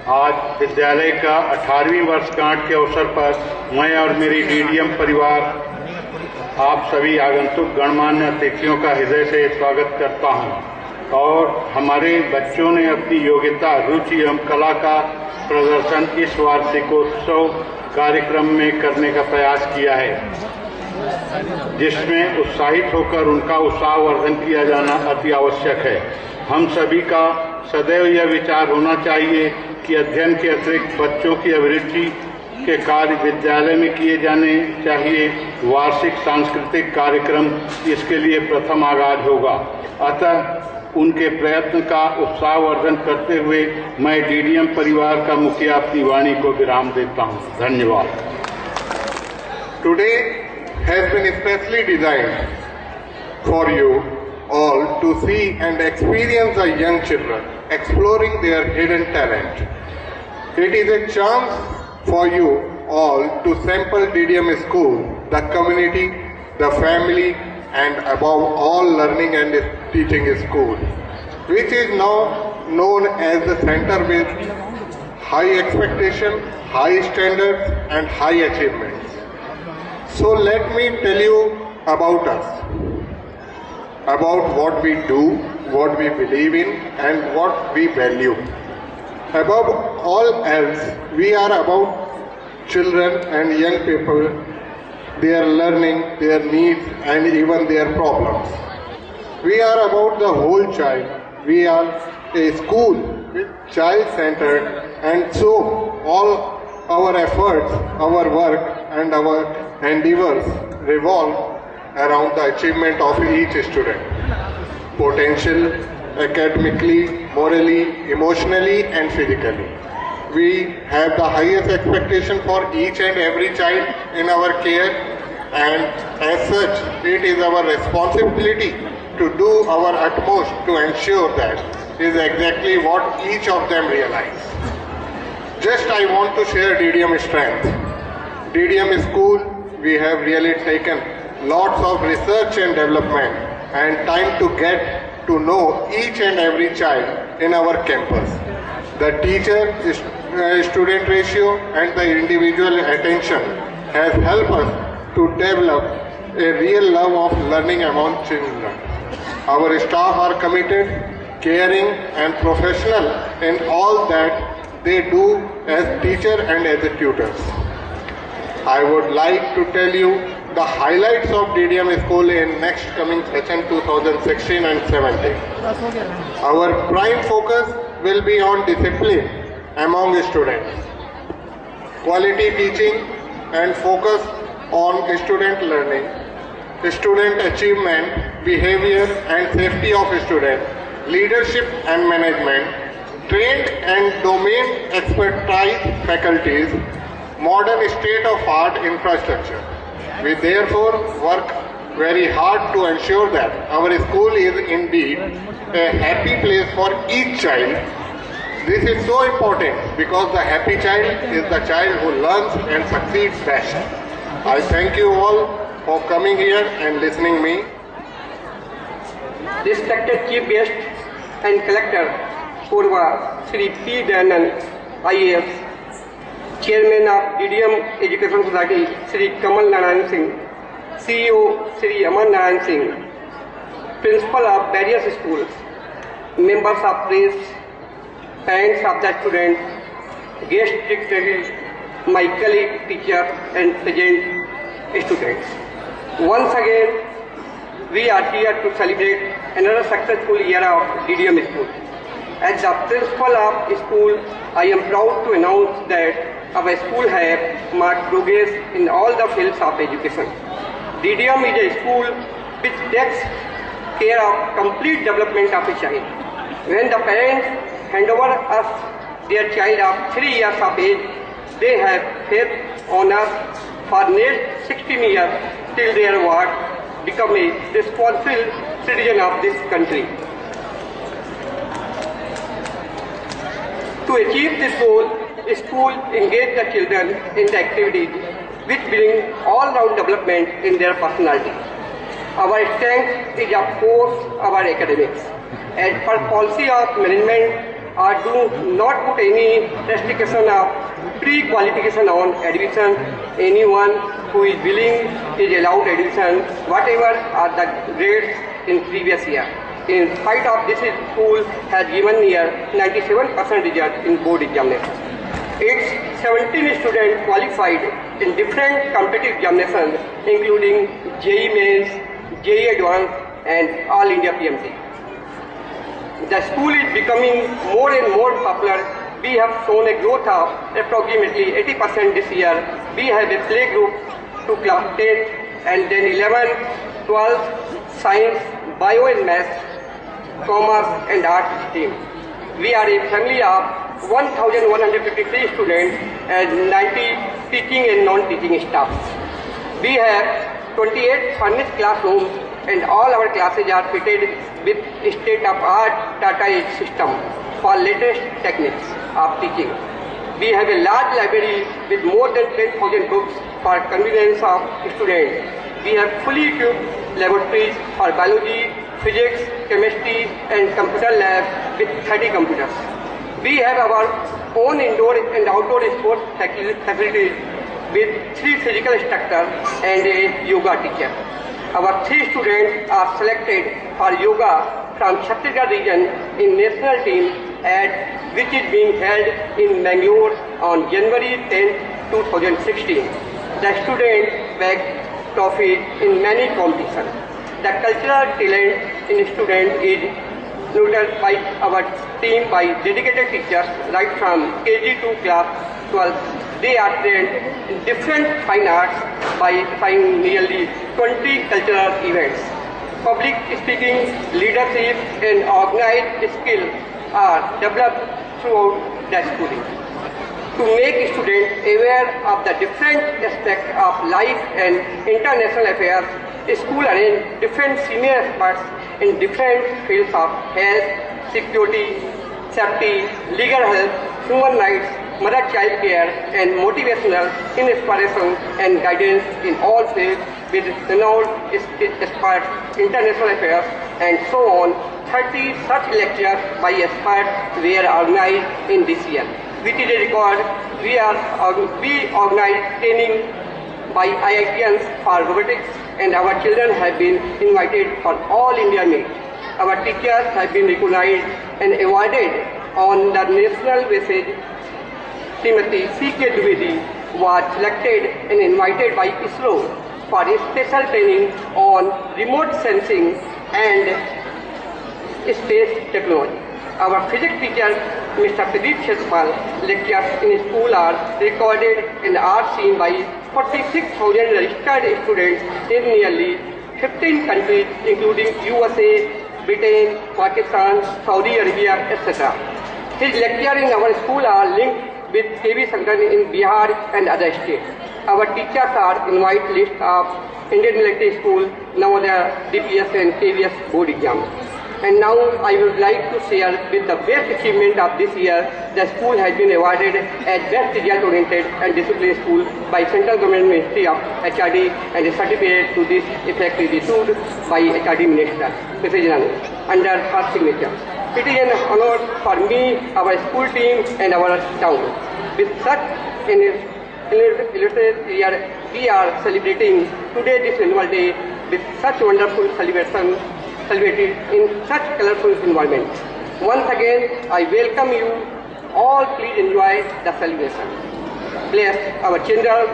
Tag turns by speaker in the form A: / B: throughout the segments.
A: आज विद्यालय का 18वीं वर्षगांठ के अवसर पर मैं और मेरी डीडीएम परिवार आप सभी आगंतुक गणमान्य अतिथियों का हृदय से स्वागत करता हूं और हमारे बच्चों ने अपनी योग्यता, रुचि एवं कला का प्रदर्शन इस वार्षिकोत्सव कार्यक्रम में करने का प्रयास किया है, जिसमें उत्साहित होकर उनका उत्साहवर्धन किया जाना अति आवश्यक है। हम सभी का सदैव यह विचार होना चाहिए कि अध्ययन के अतिरिक्त बच्चों की अभिरुचि के कार्य विद्यालय में किए जाने चाहिए। वार्षिक सांस्कृतिक कार्यक्रम इसके लिए प्रथम आगाज होगा। अतः उनके प्रयत्न का उत्साहवर्धन करते हुए मैं डीडीएम परिवार का मुखिया अपनी वाणी को विराम देता हूँ। धन्यवाद।
B: Today has been especially designed for you all to see and experience the young children exploring their hidden talent. It is a chance for you all to sample DDM school, the community, the family, and above all learning and teaching school, which is now known as the center with high expectation, high standards, and high achievements. So let me tell you about us, about what we do, what we believe in, and what we value. Above all else, we are about children and young people, their learning, their needs, and even their problems. We are about the whole child. We are a school with child-centered, and so all our efforts, our work, and our endeavors revolve around the achievement of each student. Potential, academically, morally, emotionally, and physically. We have the highest expectation for each and every child in our care, and as such, it is our responsibility to do our utmost to ensure that is exactly what each of them realize. Just I want to share DDM strength. DDM school, we have really taken lots of research and development and time to get to know each and every child in our campus. The teacher-student ratio and the individual attention has helped us to develop a real love of learning among children. Our staff are committed, caring, and professional in all that they do as teachers and as tutors. I would like to tell you the highlights of DDM school in next coming session 2016 and 17. Our prime focus will be on discipline among students, quality teaching and focus on student learning, student achievement, behavior and safety of students, leadership and management, trained and domain expertise faculties, modern state-of-art infrastructure. We therefore work very hard to ensure that our school is indeed a happy place for each child. This is so important because the happy child is the child who learns and succeeds best. I thank you all for coming here and listening me.
C: Respected Chief Guest and Collector Purva Sri P. Dayanand, IAS, Chairman of DDM Education Society Sri Kamal Narayan Singh, CEO Sri Aman Narayan Singh, Principal of various schools, members of press, parents of the students, guest dignitaries, my colleague teachers and present students. Once again, we are here to celebrate another successful year of DDM school. As the principal of school, I am proud to announce that our school has marked progress in all the fields of education. DDM is a school which takes care of complete development of a child. When the parents hand over us their child of 3 years of age, they have faith on us for next 16 years till their work become a responsible citizen of this country. To achieve this goal, school engage the children in the activities which bring all-round development in their personality. Our strength is of course our academics. As per policy of management, or do not put any restriction of pre-qualification on admission. Anyone who is willing is allowed admission, whatever are the grades in previous year. In spite of this, school has given near 97% result in board examination. Its 17 students qualified in different competitive examinations, including JEE Mains, JEE Advanced, and All India PMC. The school is becoming more and more popular. We have shown a growth of approximately 80% this year. We have a play group to class 10 and then 11, 12, science, bio and math, commerce and art stream. We are a family of 1,153 students and 90 teaching and non-teaching staff. We have 28 furnished classrooms and all our classes are fitted with state-of-art Tata Edge system for latest techniques of teaching. We have a large library with more than 10,000 books for convenience of students. We have fully equipped laboratories for biology, physics, chemistry and computer lab with 30 computers. We have our own indoor and outdoor sports facilities with 3 physical instructors and a yoga teacher. Our 3 students are selected for yoga from Chhattisgarh region in national team which is being held in Bangalore on January 10, 2016. The students bagged trophies in many competitions. The cultural talent in students is nurtured by our team by dedicated teachers right from KG to class 12. They are trained in different fine arts by trying nearly 20 cultural events. Public speaking, leadership and organized skills are developed throughout the schooling. To make students aware of the different aspects of life and international affairs, school arrange different senior experts in different fields of health, security, safety, legal help, human rights, mother-child care, and motivational inspiration and guidance in all fields with renowned experts, international affairs, and so on. 30 such lectures by experts were organized in this year. Which is a record. We organize training by IITians for robotics, and our children have been invited for All India Meet. Our teachers have been recognized and awarded on the national basis. Srimati C.K. Dwivedi was selected and invited by ISRO for a special training on remote sensing and space technology. Our physics teacher, Mr. Pradeep Sheshpal, lectures in school are recorded and are seen by 46,000 registered students in nearly 15 countries including USA, Britain, Pakistan, Saudi Arabia, etc. His lectures in our school are linked with K.V. Sankaran in Bihar and other states. Our teachers are in white list of Indian Military School, Navodaya, DPS and KVS board exam. And now I would like to share with the best achievement of this year. The school has been awarded as Best Result Oriented and Disciplined School by Central Government Ministry of HRD, and a certificate to this effect is issued by HRD Minister, Mr. Janani, under her signature. It is an honor for me, our school team and our town. With such an illustrious year, we are celebrating today this annual day with such wonderful celebration, celebrated in such colorful environment. Once again, I welcome you all. Please enjoy the celebration. Bless our children.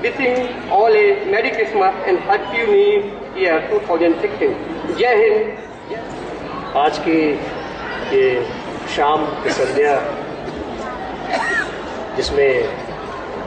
C: Wishing all a Merry Christmas and Happy New Year 2016. Jai Hind.
D: आज की ये शाम की संध्या जिसमें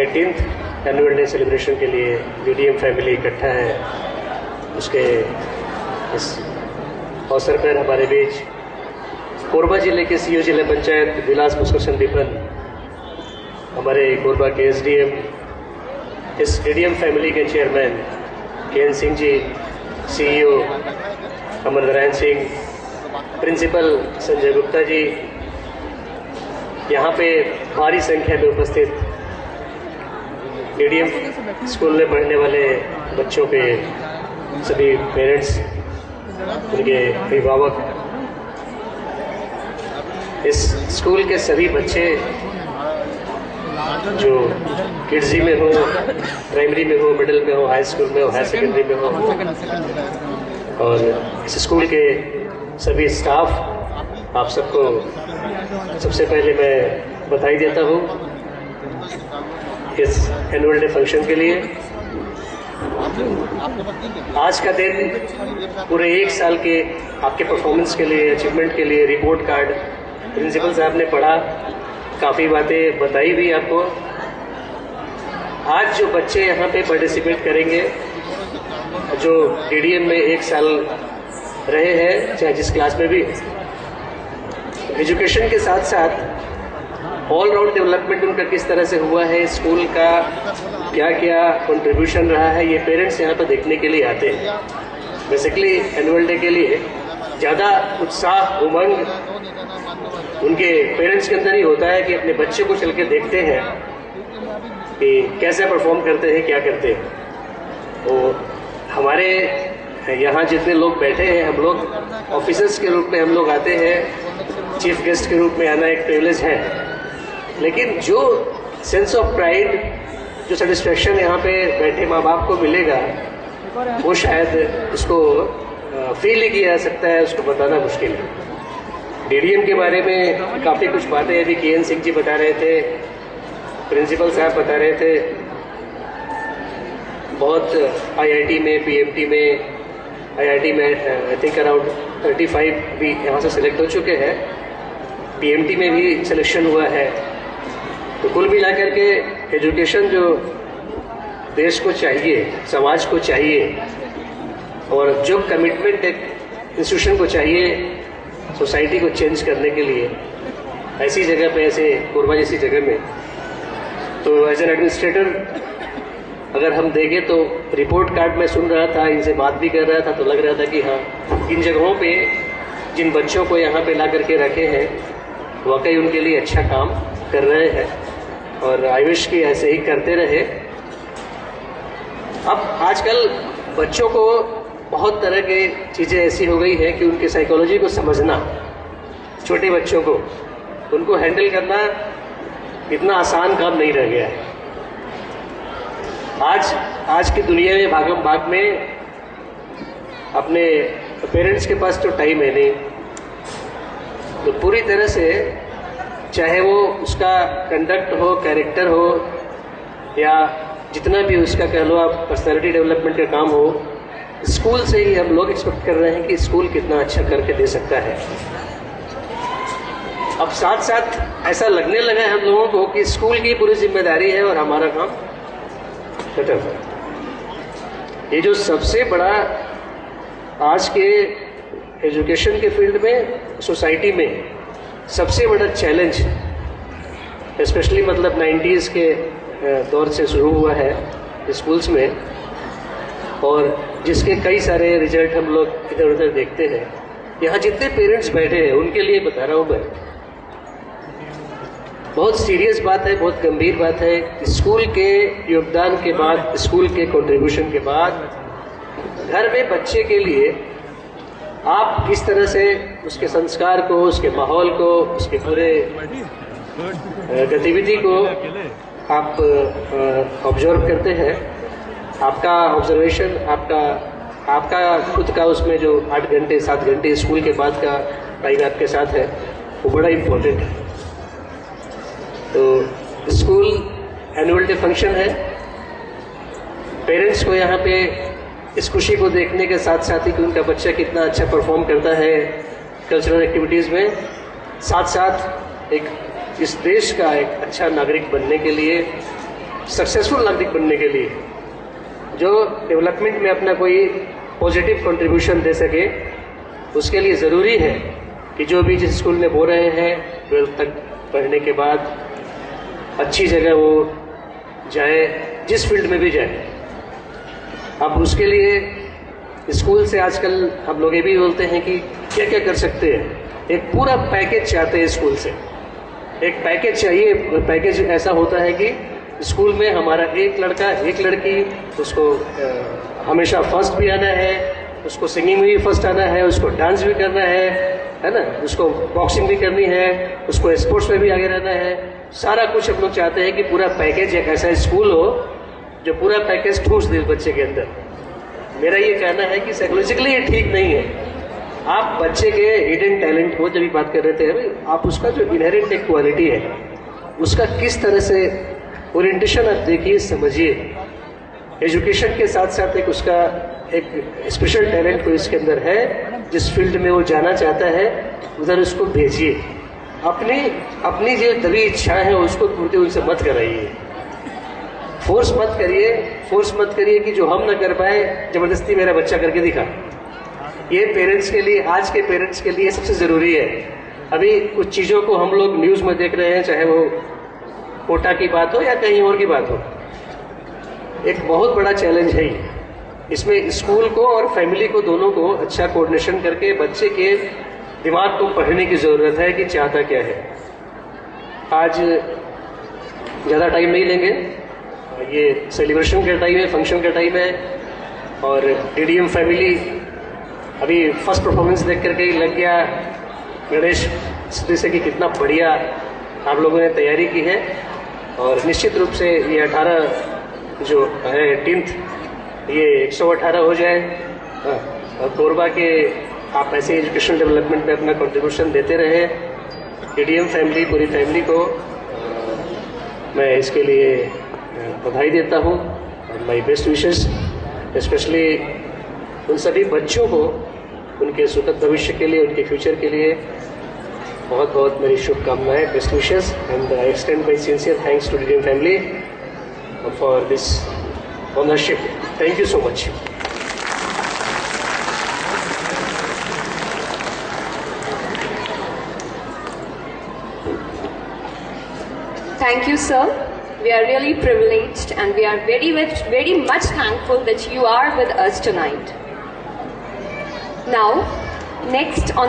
D: 18th annual day celebration के लिए VDM family इकट्ठा है, उसके इस अवसर पर हमारे बीच कोरबा जिले के सीओ जिला पंचायत विलास पुष्कर संदीपन, हमारे कोरबा के एसडीएम, इस वीडीएम फैमिली के chairman K. N.. Singh ji, CEO अमर नारायण सिंह, प्रिंसिपल संजय गुप्ता जी, यहाँ पे भारी संख्या में उपस्थित मीडियम स्कूल में पढ़ने वाले बच्चों के सभी पेरेंट्स, उनके अभिभावक, इस स्कूल के सभी बच्चे जो किड्जी में हो, प्राइमरी में हो, मिडिल में हो, हाई स्कूल में हो, हायर सेकेंडरी में हो, और इस स्कूल के सभी स्टाफ, आप सबको सबसे पहले मैं बधाई देता हूँ इस एनुअल डे फंक्शन के लिए। आज का दिन पूरे एक साल के आपके परफॉर्मेंस के लिए, अचीवमेंट के लिए रिपोर्ट कार्ड प्रिंसिपल साहब ने पढ़ा, काफ़ी बातें बताई भी आपको। आज जो बच्चे यहाँ पे पार्टिसिपेट करेंगे, जो डीडीएम में एक साल रहे हैं, चाहे जिस क्लास में भी, एजुकेशन के साथ साथ ऑल राउंड डेवलपमेंट उनका किस तरह से हुआ है, स्कूल का क्या क्या कंट्रीब्यूशन रहा है, ये पेरेंट्स यहाँ पर देखने के लिए आते हैं। बेसिकली एनुअल डे के लिए ज़्यादा उत्साह, उमंग उनके पेरेंट्स के अंदर ही होता है कि अपने बच्चे को चल के देखते हैं कि कैसे परफॉर्म करते हैं, क्या करते हैं। तो हमारे यहाँ जितने लोग बैठे हैं, हम लोग ऑफिसर्स के रूप में हम लोग आते हैं, चीफ गेस्ट के रूप में आना एक प्रिविलेज है, लेकिन जो सेंस ऑफ प्राइड, जो सेटिस्फेक्शन यहाँ पे बैठे माँ बाप को मिलेगा, वो शायद उसको फील ही किया जा सकता है, उसको बताना मुश्किल है। डीडीएम के बारे में काफ़ी कुछ बातें अभी के एन सिंह जी बता रहे थे, प्रिंसिपल साहब बता रहे थे। बहुत आईआईटी में, पीएमटी में, आईआईटी में आई थिंक अराउंड 35 भी यहाँ से सिलेक्ट हो चुके हैं, पीएमटी में भी सिलेक्शन हुआ है। तो कुल मिला करके एजुकेशन जो देश को चाहिए, समाज को चाहिए, और जो कमिटमेंट एक इंस्टीट्यूशन को चाहिए सोसाइटी को चेंज करने के लिए, ऐसी जगह पे, ऐसे कोरबा जैसी जगह में, तो एज एन एडमिनिस्ट्रेटर अगर हम देखें तो रिपोर्ट कार्ड में सुन रहा था, इनसे बात भी कर रहा था, तो लग रहा था कि हाँ, इन जगहों पे जिन बच्चों को यहाँ पे ला करके रखे हैं, वाकई उनके लिए अच्छा काम कर रहे हैं, और आई विश कि ऐसे ही करते रहे। अब आजकल बच्चों को बहुत तरह की चीज़ें ऐसी हो गई है कि उनकी साइकोलॉजी को समझना, छोटे बच्चों को उनको हैंडल करना इतना आसान काम नहीं रह गया है। आज की दुनिया में भागम भाग में अपने पेरेंट्स के पास तो टाइम है नहीं, तो पूरी तरह से चाहे वो उसका कंडक्ट हो, कैरेक्टर हो, या जितना भी उसका कह लो आप पर्सनैलिटी डेवलपमेंट का काम हो, स्कूल से ही हम लोग एक्सपेक्ट कर रहे हैं कि स्कूल कितना अच्छा करके दे सकता है। अब साथ साथ ऐसा लगने लगा है हम लोगों को कि स्कूल की पूरी जिम्मेदारी है और हमारा काम खत्म है। ये जो सबसे बड़ा आज के एजुकेशन के फील्ड में, सोसाइटी में सबसे बड़ा चैलेंज, स्पेशली मतलब 90s के दौर से शुरू हुआ है स्कूल्स में, और जिसके कई सारे रिजल्ट हम लोग इधर उधर देखते हैं। यहाँ जितने पेरेंट्स बैठे हैं उनके लिए बता रहा हूँ मैं, बहुत सीरियस बात है, बहुत गंभीर बात है। स्कूल के योगदान के बाद, स्कूल के कंट्रीब्यूशन के बाद घर में बच्चे के लिए आप किस तरह से उसके संस्कार को, उसके माहौल को, उसके पूरे गतिविधि को आप ऑब्जर्व करते हैं। आपका ऑब्जर्वेशन, आपका खुद का उसमें जो 8 घंटे 7 घंटे स्कूल के बाद का टाइम आपके साथ है, वो बड़ा इम्पोर्टेंट है। तो स्कूल एनुअल डे फंक्शन है, पेरेंट्स को यहाँ पे इस खुशी को देखने के साथ साथ ही कि उनका बच्चा कितना अच्छा परफॉर्म करता है कल्चरल एक्टिविटीज़ में, साथ साथ एक इस देश का एक अच्छा नागरिक बनने के लिए, सक्सेसफुल नागरिक बनने के लिए, जो डेवलपमेंट में अपना कोई पॉजिटिव कंट्रीब्यूशन दे सके, उसके लिए ज़रूरी है कि जो भी जिस स्कूल में बोल रहे हैं 12th तक पढ़ने के बाद अच्छी जगह वो जाए, जिस फील्ड में भी जाए। अब उसके लिए स्कूल से आजकल हम लोग ये भी बोलते हैं कि क्या क्या कर सकते हैं। एक पूरा पैकेज चाहते हैं स्कूल से, एक पैकेज चाहिए। पैकेज ऐसा होता है कि स्कूल में हमारा एक लड़का एक लड़की, उसको हमेशा फर्स्ट भी आना है, उसको सिंगिंग में भी फर्स्ट आना है, उसको डांस भी करना है, है ना, उसको बॉक्सिंग भी करनी है, उसको स्पोर्ट्स में भी आगे रहना है, सारा कुछ हम लोग चाहते हैं कि पूरा पैकेज एक ऐसा स्कूल हो जो पूरा पैकेज ठूस दे बच्चे के अंदर। मेरा ये कहना है कि साइकोलॉजिकली ये ठीक नहीं है। आप बच्चे के हिडन टैलेंट को, जब भी बात कर रहे थे भाई, आप उसका जो इनहेरेंट एक क्वालिटी है उसका किस तरह से ओरिएंटेशन आप देखिए, समझिए। एजुकेशन के साथ साथ एक उसका एक स्पेशल टैलेंट कोई इसके अंदर है, जिस फील्ड में वो जाना चाहता है उधर उसको भेजिए। अपनी जो दबी इच्छा है उसको पूर्ति उनसे मत कराइए, फोर्स मत करिए कि जो हम न कर पाए जबरदस्ती मेरा बच्चा करके दिखा। ये पेरेंट्स के लिए, आज के पेरेंट्स के लिए सबसे ज़रूरी है। अभी कुछ चीज़ों को हम लोग न्यूज़ में देख रहे हैं, चाहे वो कोटा की बात हो या कहीं और की बात हो, एक बहुत बड़ा चैलेंज है ये। इसमें स्कूल को और फैमिली को, दोनों को अच्छा कोऑर्डिनेशन करके बच्चे के दिमाग को पढ़ने की ज़रूरत है कि चाहता क्या है। आज ज़्यादा टाइम नहीं लेंगे, ये सेलिब्रेशन का टाइम है, फंक्शन का टाइम है, और डीडीएम फैमिली अभी फर्स्ट परफॉर्मेंस देख करके ही लग गया गणेश से कि कितना बढ़िया आप लोगों ने तैयारी की है। और निश्चित रूप से ये 18 जो है 18th, ये 118 हो जाए। और कोरबा के आप ऐसे एजुकेशन डेवलपमेंट में अपना कंट्रीब्यूशन देते रहे। डीडीएम फैमिली, पूरी फैमिली को मैं इसके लिए बधाई देता हूँ, और माई बेस्ट विशेस स्पेशली उन सभी बच्चों को, उनके सुखद भविष्य के लिए, उनके फ्यूचर के लिए बहुत बहुत मेरी शुभकामनाएं, best wishes, and I extend my sincere thanks to DDM family for this ownership. Thank you so much.
E: Thank you, sir. We are really privileged and we are very much thankful that you are with us tonight. Now, next on